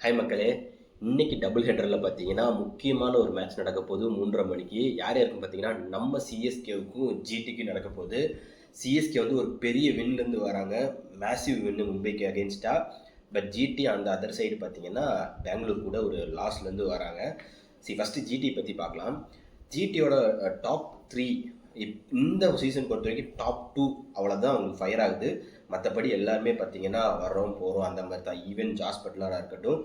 Hi மக்களே, இன்னைக்கு double ஹெட்டரில் பார்த்தீங்கன்னா முக்கியமான ஒரு மேட்ச் நடக்க போகுது 3:30 மணிக்கு. யார் யாருக்குன்னு பார்த்தீங்கன்னா நம்ம சிஎஸ்கேவுக்கும் ஜிடிக்கும் நடக்க போகுது. சிஎஸ்கே வந்து ஒரு பெரிய வின்லேருந்து வராங்க, மேசிவ் வின்னு மும்பைக்கு அகேன்ஸ்டாக. பட் ஜிடி அந்த அதர் சைடு பார்த்தீங்கன்னா பெங்களூர் கூட ஒரு லாஸ்லேருந்து வராங்க. ஃபஸ்ட்டு ஜிடி பற்றி பார்க்கலாம். ஜிடியோட டாப் 3 இந்த சீசன் பொறுத்த வரைக்கும் டாப் 2 அவ்வளோதான் அவங்களுக்கு ஃபயர் ஆகுது. மற்றபடி எல்லாருமே பார்த்தீங்கன்னா வரோம் போகிறோம் அந்த மாதிரி தான். ஈவன் ஜாஸ் பட்லராக இருக்கட்டும்,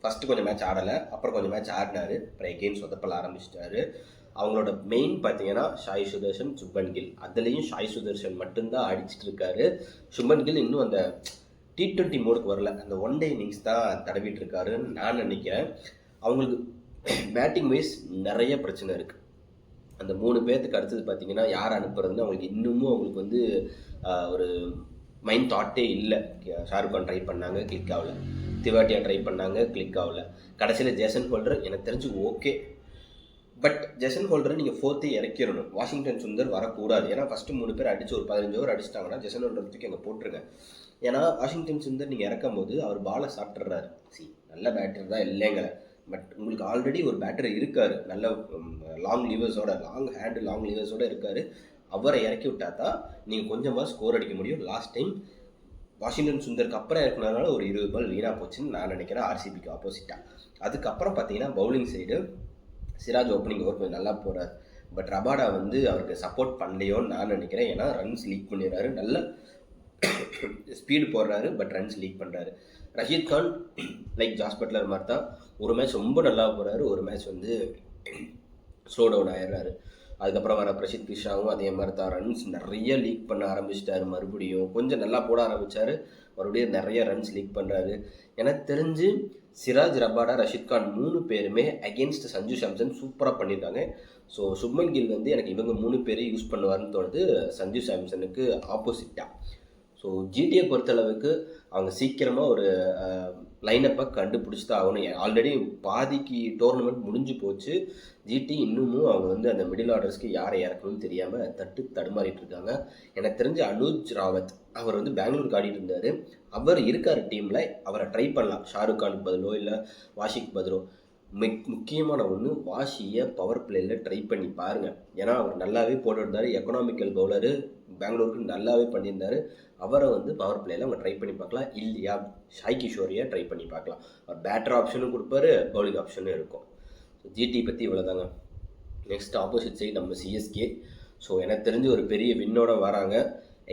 ஃபஸ்ட்டு கொஞ்சம் மேட்ச் ஆடலை, அப்புறம் கொஞ்சம் மேட்ச் ஆடினார், அப்புறம் எகெயின் சொதப்பல் ஆரம்பிச்சிட்டாரு. அவங்களோட மெயின் பார்த்தீங்கன்னா ஷாய் சுதர்ஷன், சுப்மன் கில். அதுலேயும் ஷாய் சுதர்ஷன் மட்டும்தான் அடிச்சிட்டு இருக்காரு. சுப்மன் கில் இன்னும் அந்த T20 மோடுக்கு வரல, அந்த ஒன் டே இன்னிங்ஸ் தான் தடவிட்டு இருக்காருன்னு நான் நினைக்கிறேன். அவங்களுக்கு பேட்டிங் வைஸ் நிறைய பிரச்சனை இருக்குது. அந்த 3 பேர்த்துக்கு அடுத்தது பார்த்தீங்கன்னா யார் அனுப்புறதுன்னு அவங்களுக்கு இன்னமும் அவங்களுக்கு வந்து ஒரு மைண்ட் தாட்டே இல்லை. ஷாருக் கான் ட்ரை பண்ணாங்க, கிளிக் ஆகல. திவாட்டியா ட்ரை பண்ணாங்க, கிளிக் ஆகல. கடைசியில் ஜேசன் ஹோல்டர் எனக்கு தெரிஞ்சு ஓகே, பட் ஜேசன் ஹோல்டரை நீங்கள் 4th இறக்கிடணும். வாஷிங்டன் சுந்தர் வரக்கூடாது. ஏன்னா ஃபஸ்ட்டு 3 பேர் அடித்து ஒரு 15 ஓவர் அடிச்சிட்டாங்கன்னா ஜேசன் ஹோல்டர் தூக்கி அங்கே போட்டுருங்க. ஏன்னா வாஷிங்டன் சுந்தர் நீங்கள் இறக்கும் போது அவர் பாலை சாப்பிட்றாரு. நல்ல பேட்டர் தான் இல்லைங்களே, பட் உங்களுக்கு ஆல்ரெடி ஒரு பேட்டர் இருக்கார், நல்ல லாங் லீவர்ஸோட, லாங் லீவர்ஸோட இருக்கார். அவரை இறக்கி விட்டா தான் நீங்கள் கொஞ்சமாக ஸ்கோர் அடிக்க முடியும். லாஸ்ட் டைம் வாஷிங்டன் சுந்தருக்கு அப்புறம் இறக்குனதுனால ஒரு 20 பால் வீணாக போச்சுன்னு நான் நினைக்கிறேன், ஆர்சிபிக்கு ஆப்போசிட்டாக. அதுக்கப்புறம் பார்த்தீங்கன்னா bowling side Siraj opening over கொஞ்சம் நல்லா போகிறார், பட் ரபாடா வந்து அவருக்கு சப்போர்ட் பண்ணலையோன்னு நான் நினைக்கிறேன். ஏன்னா ரன்ஸ் லீக் பண்ணிடுறாரு, நல்ல ஸ்பீடு போடுறாரு, பட் ரன்ஸ் லீக் பண்ணுறாரு. Rashid Khan like Jos Buttler மாதிரி தான், ஒரு மேட்ச் ரொம்ப நல்லா போகிறாரு, ஒரு மேட்ச் வந்து ஸ்லோ டவுன் ஆயிடுறாரு. அதுக்கப்புறம் வர பிரசித் கிருஷ்ணாவும் அதே மாதிரி தான், ரன்ஸ் நிறைய லீக் பண்ண ஆரம்பிச்சிட்டாரு. மறுபடியும் கொஞ்சம் நல்லா போட ஆரம்பித்தார், மறுபடியும் நிறைய ரன்ஸ் லீக் பண்ணுறாரு. எனக்கு தெரிஞ்சு சிராஜ், ரபாடா, ரஷீத் கான் 3 பேருமே அகேன்ஸ்ட் சஞ்சு சாம்சன் சூப்பராக பண்ணியிருக்காங்க. ஸோ சுப்மன் கில் வந்து எனக்கு இவங்க 3 பேரையும் யூஸ் பண்ணுவார்னு தோணுது சஞ்சு சாம்சனுக்கு ஆப்போசிட்டாக. ஸோ ஜிடியை பொறுத்தளவுக்கு அவங்க சீக்கிரமாக ஒரு லைனப்பை கண்டுபிடிச்சி தான் ஆகணும். ஆல்ரெடி பாதிக்கு டோர்னமெண்ட் முடிஞ்சு போச்சு. ஜிடி இன்னமும் அவங்க வந்து அந்த மிடில் ஆர்டர்ஸ்க்கு யாரை இறக்கணும்னு தெரியாமல் தடுமாறிட்டு இருக்காங்க. எனக்கு தெரிஞ்ச அனுஜ் ராவத் அவர் வந்து பெங்களூருக்கு ஆடிட்டு இருந்தார், அவர் இருக்கார் டீமில், அவரை ட்ரை பண்ணலாம். ஷாருக் கானுக்கு பதிலோ இல்லை வாஷிக்கு பதிலோ. முக்கியமான ஒன்று, வாஷியை பவர் பிளேயில் ட்ரை பண்ணி பாருங்கள். ஏன்னா அவர் நல்லாவே போட்டுருந்தார், எக்கனாமிக்கல் பவுலரு, பெங்களூருக்கு நல்லாவே பண்ணியிருந்தார். அவரை வந்து பவர் பிளேயில் அவங்க ட்ரை பண்ணி பார்க்கலாம். இல்லையா ஷாய் கிஷோரியை ட்ரை பண்ணி பார்க்கலாம். அவர் பேட்டர் ஆப்ஷனும் கொடுப்பாரு, பவுலிங் ஆப்ஷனும் இருக்கும். ஸோ ஜிடி பற்றி இவ்வளோதாங்க. நெக்ஸ்ட் ஆப்போசிட் சைடு நம்ம சிஎஸ்கே. ஸோ எனக்கு தெரிஞ்சு ஒரு பெரிய வின்னோட வராங்க.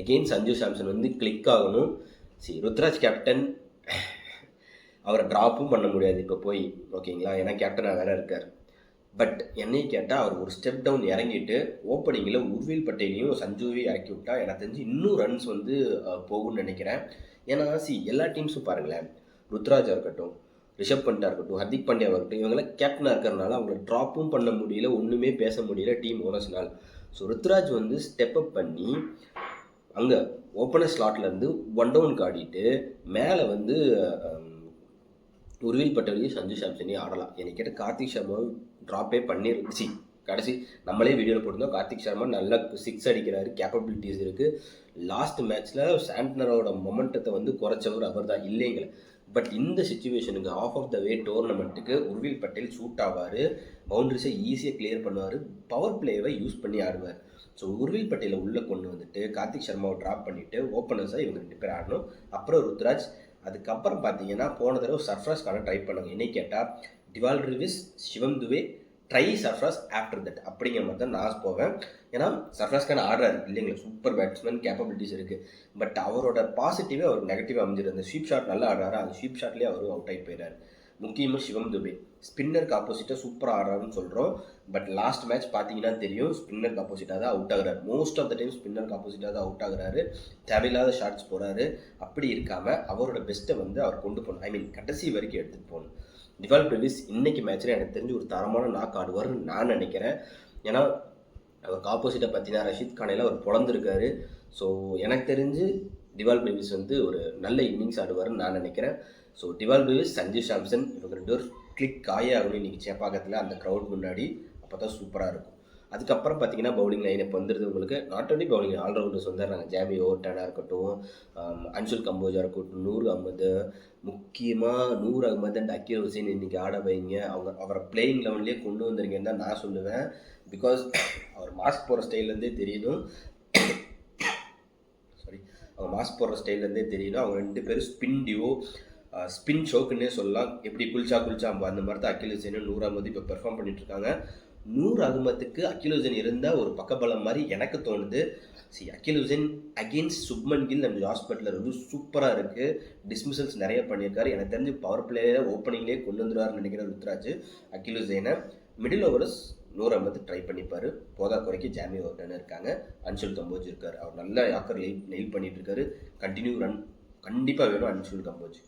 எகெயின் சஞ்சு சாம்சன் வந்து கிளிக் ஆகணும். ருத்ராஜ் கேப்டன் அவரை ட்ராப்பும் பண்ண முடியாது இப்போ போய், ஓகேங்களா, ஏன்னா கேப்டனாக வேறு இருக்கார். பட் என்னை கேட்டால் அவர் ஒரு ஸ்டெப் டவுன் இறங்கிட்டு ஓப்பனிங்கில் உர்வில் பட்டேலையும் சஞ்சுவையும் இறக்கி விட்டா எனக்கு தெரிஞ்சு இன்னும் ரன்ஸ் வந்து போகும்னு நினைக்கிறேன். ஏன்னா எல்லா டீம்ஸும் பாருங்களேன், ருத்ராஜாக இருக்கட்டும், ரிஷப் பண்டா இருக்கட்டும், ஹர்திக் பாண்டியாவாக இருக்கட்டும், இவங்களாம் கேப்டனாக இருக்கிறனால அவங்கள ட்ராப்பும் பண்ண முடியல, ஒன்றுமே பேச முடியல டீம் ஓனர்ஸ்னால். ஸோ ருத்ராஜ் வந்து ஸ்டெப் அப் பண்ணி அங்கே ஓப்பனர் ஸ்லாட்லேருந்து 1 டவுனுக்கு ஆடிட்டு மேலே வந்து உர்வில் பட்டேலையும் சஞ்சு சாம்சனையும் ஆடலாம். என்னை கேட்டால் கார்த்திக் சர்மாவை ட்ராப்பே பண்ணிருச்சு. கடைசி நம்மளே வீடியோவில் போட்டிருந்தோம், கார்த்திக் சர்மா நல்லா 6 அடிக்கிறாரு, கேப்பபிலிட்டிஸ் இருக்குது. லாஸ்ட் மேட்ச்சில் சாண்ட்னரோட மொமெண்டத்தை வந்து குறைச்சவர் அவர் தான், இல்லைங்களே. பட் இந்த சுச்சுவேஷனுக்கு ஆஃப் ஆஃப் த வே டோர்னமெண்ட்டுக்கு உர்வில் பட்டேல் சூட் ஆவார், பவுண்டரிஸை ஈஸியாக கிளியர் பண்ணுவார், பவர் பிளேவை யூஸ் பண்ணி ஆடுவார். ஸோ உர்வில் பட்டேலை உள்ளே கொண்டு வந்துட்டு கார்த்திக் சர்மாவை ட்ராப் பண்ணிவிட்டு ஓப்பனர்ஸாக இவங்க 2 பேர் ஆடணும். அப்புறம் ருத்ராஜ். அதுக்கப்புறம் பார்த்தீங்கன்னா போன தடவை சர்ஃப்ராஸ் கான ட்ரை பண்ணாங்க. என்னை கேட்டால் Dewald Brevis, Shivam Dube, try Sarfaraz after that அப்படிங்கிற மாதிரி தான் நான் போவேன். ஏன்னா சர்ஃப்ராஸ் கான ஆடுறாரு இல்லைங்களா, சூப்பர் பேட்ஸ்மேன், கேப்பபிலிட்டிஸ் இருக்குது. பட் அவரோட பாசிட்டிவே அவருக்கு நெகட்டிவாக அமைஞ்சிருது. அந்த ஸ்வீப் ஷாட் நல்லா ஆடுறாரு, அந்த ஸ்வீப் ஷாட்லேயே அவர் அவுட் ஆகி போயிடாரு. முக்கியமாக சிவம் துபே ஸ்பின்னருக்கு ஆப்போசிட்டாக சூப்பராக ஆடுறாருன்னு சொல்கிறோம். பட் லாஸ்ட் மேட்ச் பார்த்தீங்கன்னா தெரியும், ஸ்பின்னருக்கு ஆப்போசிட்டாக தான் அவுட் ஆகுறாரு. மோஸ்ட் ஆஃப் த டைம் ஸ்பின்னருக்கு ஆப்போசிட்டாக தான் அவுட் ஆகுறாரு, தேவையில்லாத ஷாட்ஸ் போகிறாரு. அப்படி இருக்காமல் அவரோட பெஸ்ட்டை வந்து அவர் கொண்டு போகணும், கடைசி வரைக்கும் எடுத்துகிட்டு போகணும். டிவால் பிரவிஸ் இன்னைக்கு மேட்ச்சில் எனக்கு தெரிஞ்சு ஒரு தரமான நாக் ஆடுவார்னு நான் நினைக்கிறேன். ஏன்னா அவருக்கு ஆப்போசிட்டை பார்த்தீங்கன்னா ரஷீத் கானையில் அவர் பிறந்திருக்காரு. ஸோ எனக்கு தெரிஞ்சு டிவால் பிரவிஸ் வந்து ஒரு நல்ல இன்னிங்ஸ் ஆடுவார்னு நான் நினைக்கிறேன். ஸோ டிவால் பிரவிஸ், சஞ்சு சாம்சன் இவங்க 2 பேர் கிளிக் ஆகணும் இன்றைக்கி சேப்பாக்கத்தில் அந்த க்ரௌட் முன்னாடி, அப்போ தான் சூப்பராக இருக்கும். அதுக்கப்புறம் பார்த்தீங்கன்னா பவுலிங் லைன் இப்போ வந்துடுது உங்களுக்கு. நாட் ஒன்லி பவுலிங், ஆல்ரவுண்டர்ஸ் வந்துடுறாங்க. ஜாமி ஓவர்டனாக இருக்கட்டும், அன்சுல் கம்போஜா இருக்கட்டும், நூர் அகமது, முக்கியமாக நூர் அகமது அண்ட் அக்கீல் ஹுசைன் இன்றைக்கி ஆட வைங்க. அவரை பிளேயிங் லெவன்லேயே கொண்டு வந்துருங்கன்னு தான் நான் சொல்லுவேன். பிகாஸ் அவர் மாஸ்க் போகிற ஸ்டைல்லேருந்தே தெரியணும். அவங்க மாஸ்க் போடுற ஸ்டைல்லேருந்தே தெரியணும். அவங்க 2 பேரும் ஸ்பின் டியோ, ஸ்பின் ஷோக்குன்னே சொல்லலாம். எப்படி குல்ச்சா அந்த மாதிரி தான் அக்கீல் ஹுசைனும் நூர் அகமது இப்போ பெர்ஃபார்ம் பண்ணிட்டுருக்காங்க. நூர் அகமதுக்கு அக்கீல் ஹுசைன் இருந்தால் ஒரு பக்கபலம் மாதிரி எனக்கு தோணுது. Akeal Hosein against Shubman Gill and Jos Buttler வந்து சூப்பராக இருக்குது. டிஸ்மிசல்ஸ் நிறைய பண்ணியிருக்காரு. எனக்கு தெரிஞ்சு பவர் பிளேயர் ஓப்பனிங்லேயே கொண்டு வந்துடுவார்னு நினைக்கிற ருத்ராஜ் அக்கீல் ஹுசைனை. Middle overs Noor Ahmad try பண்ணிப்பார். போதா குறைக்கு ஜாமி ஓவர்டன் இருக்காங்க. அன்சுல் கம்போஜ் இருக்கார். அவர் நல்ல யாக்கர் நெயில் பண்ணிட்டு இருக்காரு. கண்டினியூ ரன் கண்டிப்பாக வேணும் அன்சுல் கம்போஜ்.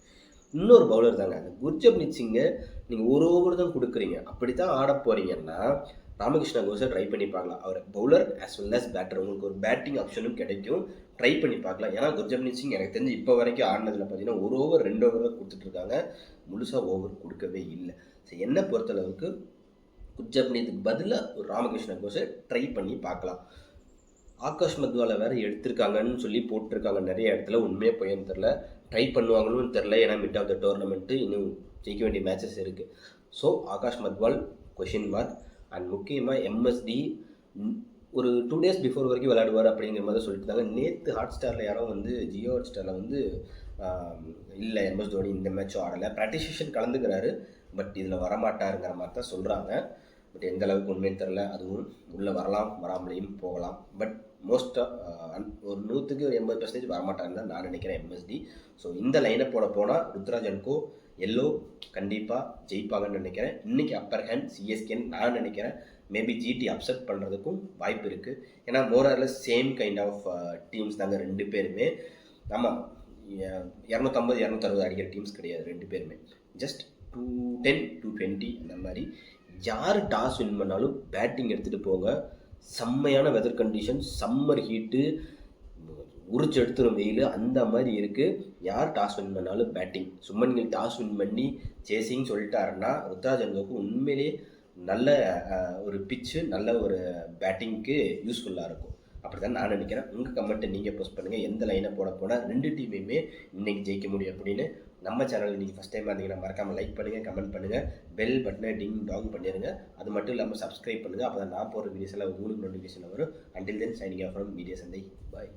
இன்னொரு பவுலர் தாங்க அந்த குர்ஜப்னீத் சிங்கை நீங்கள் ஒரு ஓவர் தான் கொடுக்குறீங்க. அப்படி தான் ஆட போகிறீங்கன்னா ராமகிருஷ்ணா கோஸை ட்ரை பண்ணி பார்க்கலாம். அவர் bowler as well as batter, உங்களுக்கு ஒரு பேட்டிங் ஆப்ஷனும் கிடைக்கும். ட்ரை பண்ணி பார்க்கலாம். ஏன்னா குர்ஜப்னீத் சிங் எனக்கு தெரிஞ்சு இப்போ வரைக்கும் ஆடினதில் பார்த்தீங்கன்னா 1 ஓவர் 2 ஓவர் தான் கொடுத்துட்ருக்காங்க. முழுசாக ஓவர் கொடுக்கவே இல்லை. ஸோ என்னை பொறுத்தளவுக்கு குர்ஜப்னீத்துக்கு பதிலாக ஒரு ராமகிருஷ்ண கோஸை ட்ரை பண்ணி பார்க்கலாம். ஆகாஷ் மத்வாலை வேறு எடுத்திருக்காங்கன்னு சொல்லி போட்டிருக்காங்க நிறைய இடத்துல. உண்மையாக போயின்னு தெரில, ட்ரை பண்ணுவாங்கன்னு தெரில. ஏன்னா மிட் ஆஃப் த டோர்னமெண்ட்டு இன்னும் ஜெயிக்க வேண்டிய மேட்சஸ் இருக்குது. So Akash Madhwal question mark. And முக்கியமாக எம்எஸ்டி ஒரு 2 days பிஃபோர் வரைக்கும் விளையாடுவார் அப்படிங்கிற மாதிரி சொல்லிட்டு இருந்தாங்க. நேற்று ஹாட் ஸ்டாரில் யாரோ வந்து ஜியோ ஹாட் ஸ்டாரில் வந்து இல்லை எம்எஸ் தோனி இந்த மேட்சும் ஆடலை, ப்ராக்டிஸ் செஷன் கலந்துக்கிறாரு, பட் இதில் வரமாட்டாருங்கிற மாதிரி தான் சொல்கிறாங்க. பட் எந்த அளவுக்கு உண்மைன்னு தெரில. அதுவும் உள்ளே வரலாம், வராமலையும் போகலாம். பட் மோஸ்ட்டாக ஒரு 100க்கு 80% வரமாட்டாருன்னு தான் நான் நினைக்கிறேன் எம்எஸ்டி. ஸோ இந்த லைனை போனால் ருத்ராஜ் அண்ட் கோ எல்லோ கண்டிப்பாக ஜெயிப்பாங்கன்னு நினைக்கிறேன். இன்றைக்கி அப்பர் ஹேண்ட் சிஎஸ்கேன்னு நான் நினைக்கிறேன். மேபி ஜிடி அப்செட் பண்ணுறதுக்கும் வாய்ப்பு இருக்குது. ஏன்னா more or less same kind of teams தாங்க 2 பேருமே. ஆமாம், 250 260 அடிக்கிற டீம்ஸ் கிடையாது 2 பேருமே. ஜஸ்ட் 210 220 அந்த மாதிரி. யார் டாஸ் வின் பண்ணாலும் பேட்டிங் எடுத்துகிட்டு போங்க. செம்மையான வெதர் கண்டிஷன், சம்மர் ஹீட்டு, உரிச்சு எடுத்துரும் வெயில், அந்த மாதிரி இருக்குது. யார் டாஸ் வின் பண்ணாலும் batting. Shubman Gill toss win பண்ணி சேசிங் சொல்லிட்டாருன்னா ருத்ராஜ் அங்கோக்கு உண்மையிலே நல்ல ஒரு பிச்சு, நல்ல ஒரு பேட்டிங்க்கு யூஸ்ஃபுல்லாக இருக்கும். அப்படி தான் நான் நினைக்கிறேன். உங்கள் கமெண்ட்டை நீங்கள் போஸ்ட் பண்ணுங்கள். எந்த லைனை போனால் 2 டீமையுமே இன்றைக்கி ஜெயிக்க முடியும் அப்படின்னு. நம்ம சேனல் இன்றைக்கி ஃபஸ்ட் டைம் பார்த்தீங்கன்னா மறக்காமல் லைக் பண்ணுங்கள், கமெண்ட் பண்ணுங்கள், பெல் பட்டனை டிங் டாங் பண்ணிடுங்க. அது மட்டும் இல்லாமல் சப்ஸ்கிரைப் பண்ணுங்கள். அப்போ தான் நான் போகிற வீடியோஸ் எல்லாம் உங்களுக்கு நோட்டிஃபிகேஷன் வரும். Until then signing off from media சந்தை. பாய்.